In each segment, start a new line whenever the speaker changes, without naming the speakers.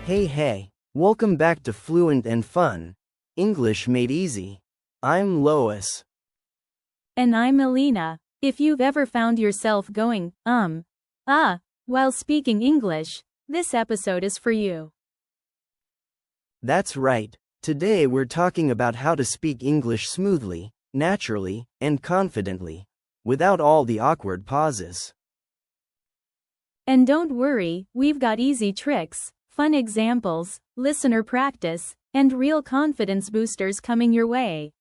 Hey, welcome back to Fluent and Fun, English Made Easy. I'm Lois.
And I'm Alina. If you've ever found yourself going, while speaking English, this episode is for you.
That's right. Today we're talking about how to speak English smoothly, naturally, and confidently, without all the awkward pauses.
And don't worry, we've got easy tricks, fun examples, listener practice, and real confidence boosters coming your way.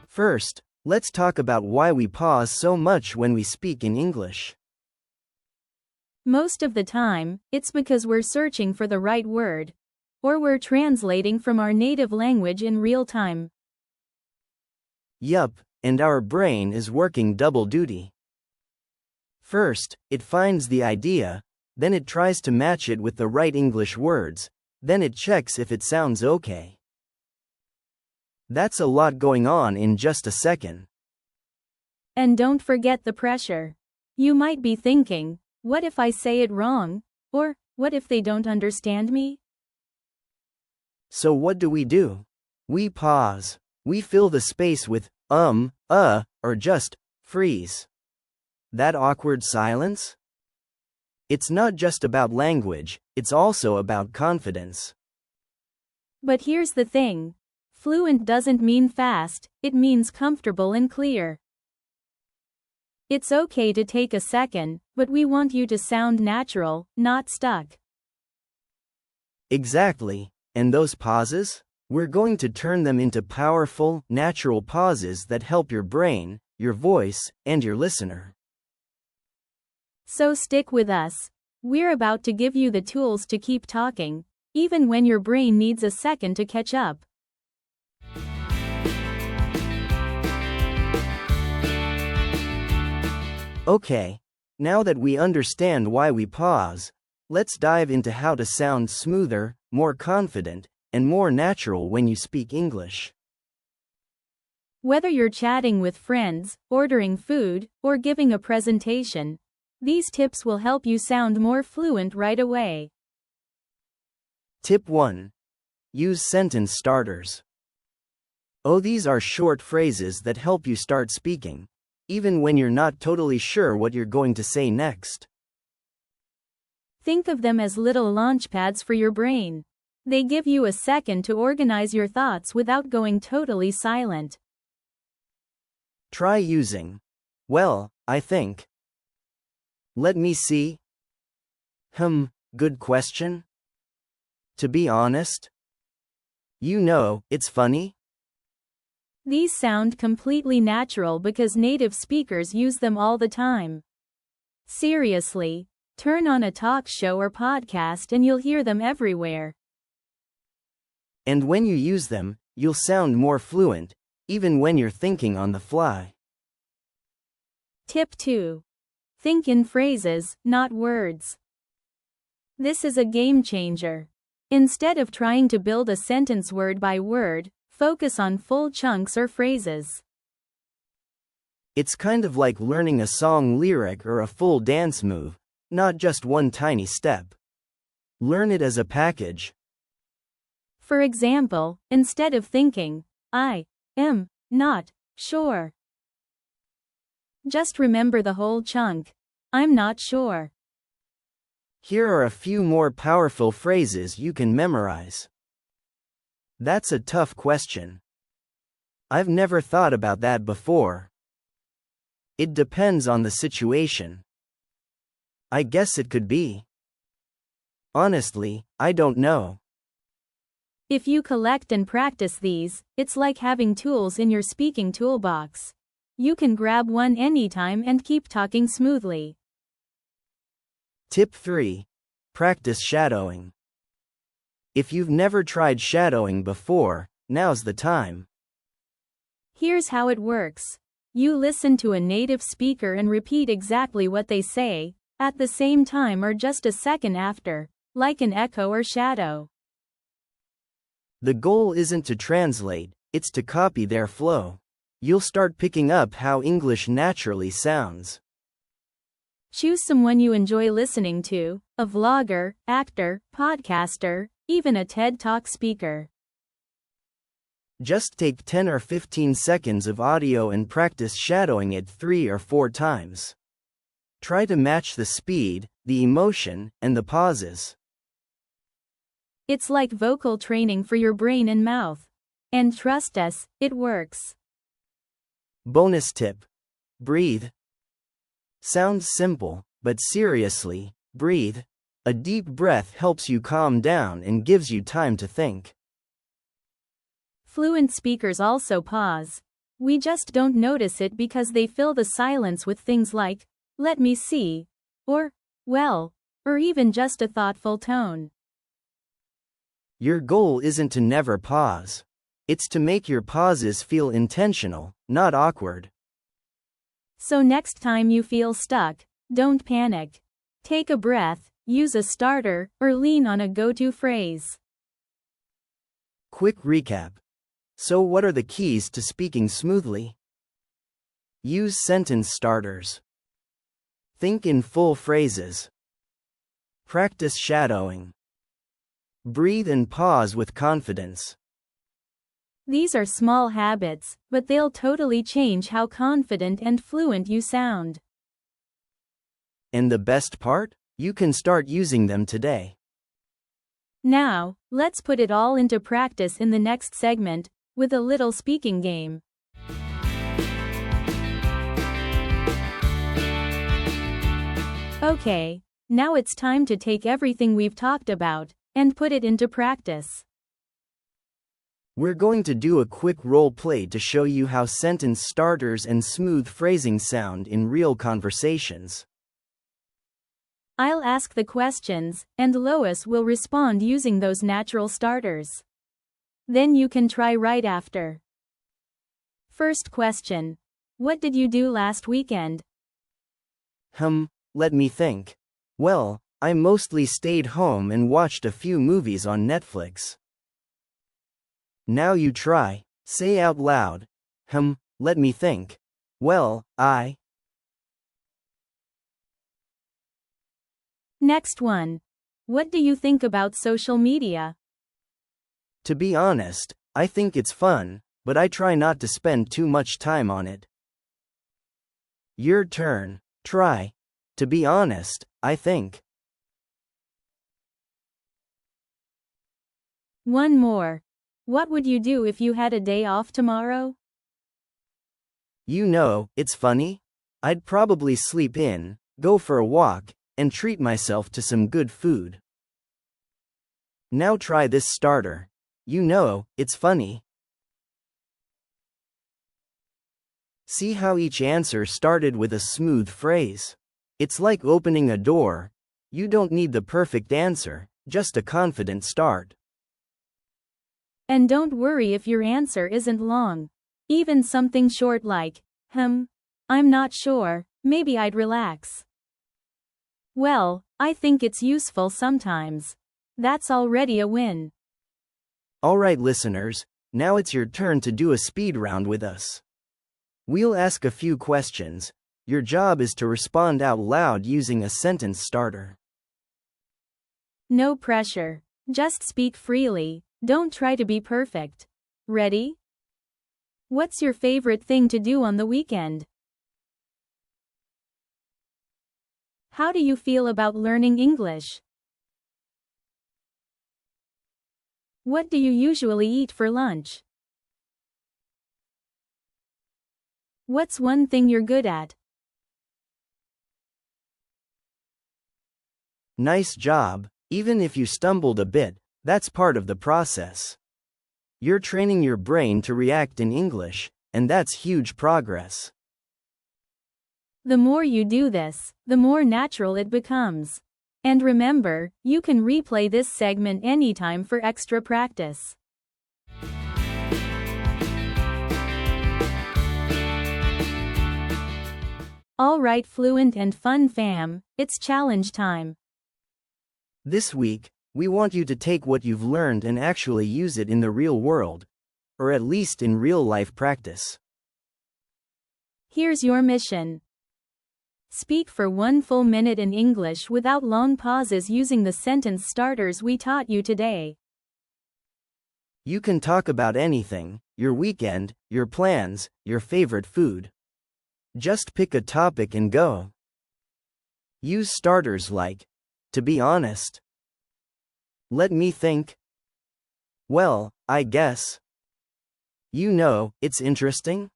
First, let's talk about why we pause so much when we speak in English.
Most of the time, it's because we're searching for the right word, or we're translating from our native language in real time.
Yup, and our brain is working double duty. First, it finds the idea, then it tries to match it with the right English words, then it checks if it sounds okay. That's a lot going on in just a second.
And don't forget the pressure. You might be thinking, what if I say it wrong? Or, what if they don't understand me?
So what do? We pause. We fill the space with, or just, freeze. That awkward silence? It's not just about language, it's also about confidence.
But here's the thing. Fluent doesn't mean fast, it means comfortable and clear. It's okay to take a second, but we want you to sound natural, not stuck.
Exactly, and those pauses? We're going to turn them into powerful, natural pauses that help your brain, your voice, and your listener.
So stick with us. We're about to give you the tools to keep talking, even when your brain needs a second to catch up.
Okay, now that we understand why we pause, let's dive into how to sound smoother, more confident, and more natural when you speak English.
Whether you're chatting with friends, ordering food, or giving a presentation, these tips will help you sound more fluent right away.
Tip 1. Use sentence starters. These are short phrases that help you start speaking, even when you're not totally sure what you're going to say next.
Think of them as little launchpads for your brain. They give you a second to organize your thoughts without going totally silent.
Try using, well, I think. Let me see. Good question. To be honest? It's funny.
These sound completely natural because native speakers use them all the time. Seriously, turn on a talk show or podcast and you'll hear them everywhere.
And when you use them, you'll sound more fluent, even when you're thinking on the fly.
Tip 2. Think in phrases, not words. This is a game changer. Instead of trying to build a sentence word by word, focus on full chunks or phrases.
It's kind of like learning a song lyric or a full dance move, not just one tiny step. Learn it as a package.
For example, instead of thinking, I am not sure, just remember the whole chunk. I'm not sure.
Here are a few more powerful phrases you can memorize. That's a tough question. I've never thought about that before. It depends on the situation. I guess it could be. Honestly, I don't know.
If you collect and practice these, it's like having tools in your speaking toolbox. You can grab one anytime and keep talking smoothly.
Tip 3. Practice shadowing. If you've never tried shadowing before, now's the time.
Here's how it works. You listen to a native speaker and repeat exactly what they say, at the same time or just a second after, like an echo or shadow.
The goal isn't to translate, it's to copy their flow. You'll start picking up how English naturally sounds.
Choose someone you enjoy listening to, a vlogger, actor, podcaster, even a TED Talk speaker.
Just take 10 or 15 seconds of audio and practice shadowing it 3 or 4 times. Try to match the speed, the emotion, and the pauses.
It's like vocal training for your brain and mouth. And trust us, it works.
Bonus tip. Breathe. Sounds simple, but seriously, breathe. A deep breath helps you calm down and gives you time to think.
Fluent speakers also pause. We just don't notice it because they fill the silence with things like, "Let me see," or, "Well," or even just a thoughtful tone.
Your goal isn't to never pause. It's to make your pauses feel intentional, not awkward.
So next time you feel stuck, don't panic. Take a breath, use a starter, or lean on a go-to phrase.
Quick recap. So what are the keys to speaking smoothly? Use sentence starters. Think in full phrases. Practice shadowing. Breathe and pause with confidence.
These are small habits, but they'll totally change how confident and fluent you sound.
And the best part? You can start using them today.
Now, let's put it all into practice in the next segment, with a little speaking game. Okay, now it's time to take everything we've talked about and put it into practice.
We're going to do a quick role play to show you how sentence starters and smooth phrasing sound in real conversations.
I'll ask the questions, and Lois will respond using those natural starters. Then you can try right after. First question. What did you do last weekend?
Let me think. Well, I mostly stayed home and watched a few movies on Netflix. Now you try. Say out loud. Let me think. Well,
Next one. What do you think about social media?
To be honest, I think it's fun, but I try not to spend too much time on it. Your turn. Try. To be honest, I think.
One more. What would you do if you had a day off tomorrow?
You know, it's funny. I'd probably sleep in, go for a walk, and treat myself to some good food. Now try this starter. You know, it's funny. See how each answer started with a smooth phrase? It's like opening a door. You don't need the perfect answer, just a confident start.
And don't worry if your answer isn't long. Even something short like, I'm not sure, maybe I'd relax. Well, I think it's useful sometimes. That's already a win.
Alright listeners, now it's your turn to do a speed round with us. We'll ask a few questions. Your job is to respond out loud using a sentence starter.
No pressure. Just speak freely. Don't try to be perfect. Ready? What's your favorite thing to do on the weekend? How do you feel about learning English? What do you usually eat for lunch? What's one thing you're good at?
Nice job. Even if you stumbled a bit, that's part of the process. You're training your brain to react in English, and that's huge progress.
The more you do this, the more natural it becomes. And remember, you can replay this segment anytime for extra practice. Alright Fluent and Fun fam, it's challenge time.
This week, we want you to take what you've learned and actually use it in the real world. or at least in real-life practice.
Here's your mission. Speak for 1 full minute in English without long pauses using the sentence starters we taught you today.
You can talk about anything, your weekend, your plans, your favorite food. Just pick a topic and go. Use starters like, to be honest. Let me think. Well, I guess. You know, it's interesting.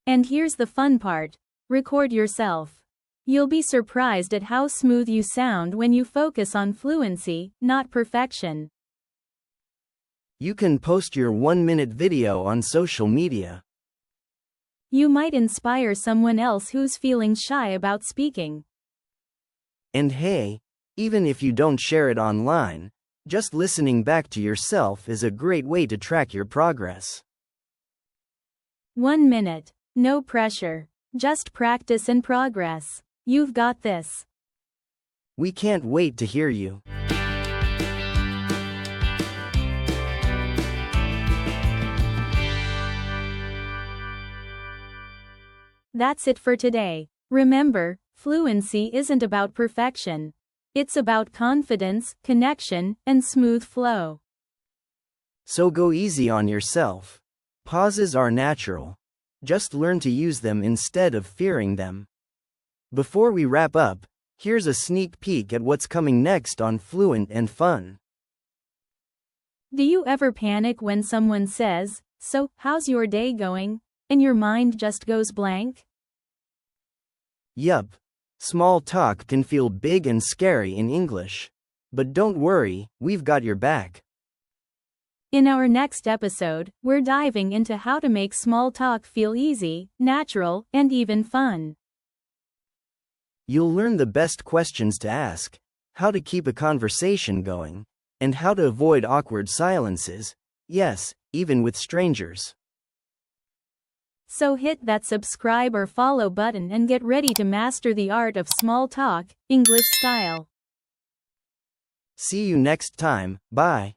And here's the fun part. Record yourself. You'll be surprised at how smooth you sound when you focus on fluency, not perfection.
You can post your 1-minute video on social media.
You might inspire someone else who's feeling shy about speaking.
And hey, even if you don't share it online, just listening back to yourself is a great way to track your progress.
1 minute. No pressure. Just practice and progress. You've got this.
We can't wait to hear you.
That's it for today. Remember, fluency isn't about perfection. It's about confidence, connection, and smooth flow.
So go easy on yourself. Pauses are natural. Just learn to use them instead of fearing them. Before we wrap up, here's a sneak peek at what's coming next on Fluent and Fun.
Do you ever panic when someone says, "So, how's your day going?" and your mind just goes blank?
Yup. Small talk can feel big and scary in English. But don't worry, we've got your back.
In our next episode, we're diving into how to make small talk feel easy, natural, and even fun.
You'll learn the best questions to ask, how to keep a conversation going, and how to avoid awkward silences, yes, even with strangers.
So hit that subscribe or follow button and get ready to master the art of small talk, English style.
See you next time, bye.